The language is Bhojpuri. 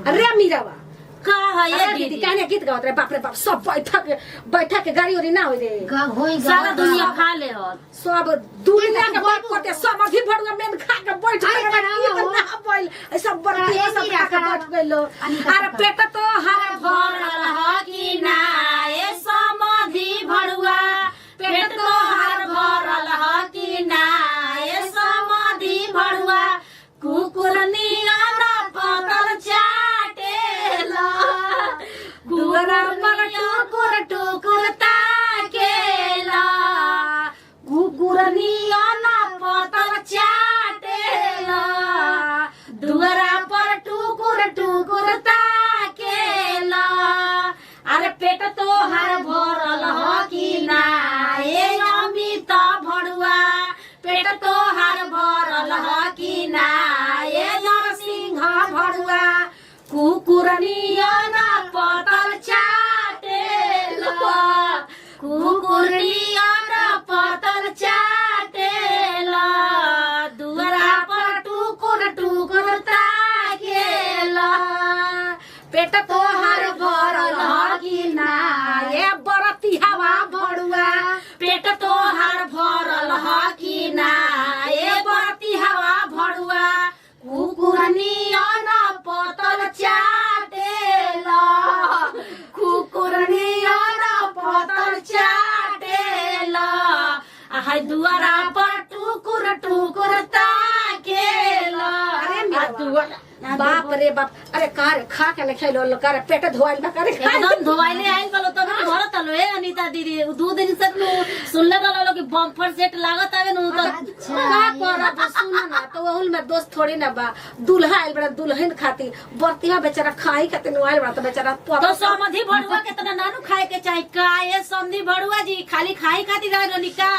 अरे मीरावा का है ये दीदी कहने गीत गावत रहे बाप रे बाप सब बैठक के गाड़ी उड़ी ना हो रे सारा दुनिया खा ले हो सब दुनिया के बात करते सब अभी भड़ुआ में खा के बैठ गए सब बर्ती सब खा के बैठ गइलो अरे पेट तो हर भरल ह कि ना ए समधि भड़ुआ पेट तो हर भरल ह कि ना ए समधि भड़ुआ कुकुरनिया न पतल चाटेला कुकुर पर टुकुर टुकुर ताकेला कुकुरनिया न पतल चाटेला दुआरा पर टुकुर टुकुर ताकेला अरे पेट तो हर भरल ह कि ना ए अमित भड़ुआ पेट तो हर भरल ह कि ना ए नरसिंह भड़ुआ कुकुरनिया न पतल चाटेला कुकुरनिया न पतल चाटेला दुआरा पर टुकुर टुकुर ताकेला पेट तो हर भरल ह कि ना ए बरती हवा भड़ुआ पेट तो हर भरल ह कि ना ए बरती हवा भड़ुआ कुकुरनिया न पतल चाटेला कुकुरनिया न पतल चाटेला हाय दुआरा पर टुकुर टुकुर ताकेला बाप रे बाप अरे कार खा के नहीं खैलो कार पेट धोइल बा करे एकदम धोइले आइल बलो तो घर तलो ए अनीता दीदी 2 दिन से सुनले रहलो कि बम्पर सेट लागत आवे नु तो का कर सुन ना तो ओहुल में दोस्त थोड़ी ना बा दुल्हा आइल बड़ा दुल्हन खाती बरतिया बेचारा खाई खातिर नु आइल बड़ा तो बेचारा तो समधि भड़ुआ कितना नानू खाए के चाही का ए समधि भड़ुआ जी खाली खाई खातिर रहलो निका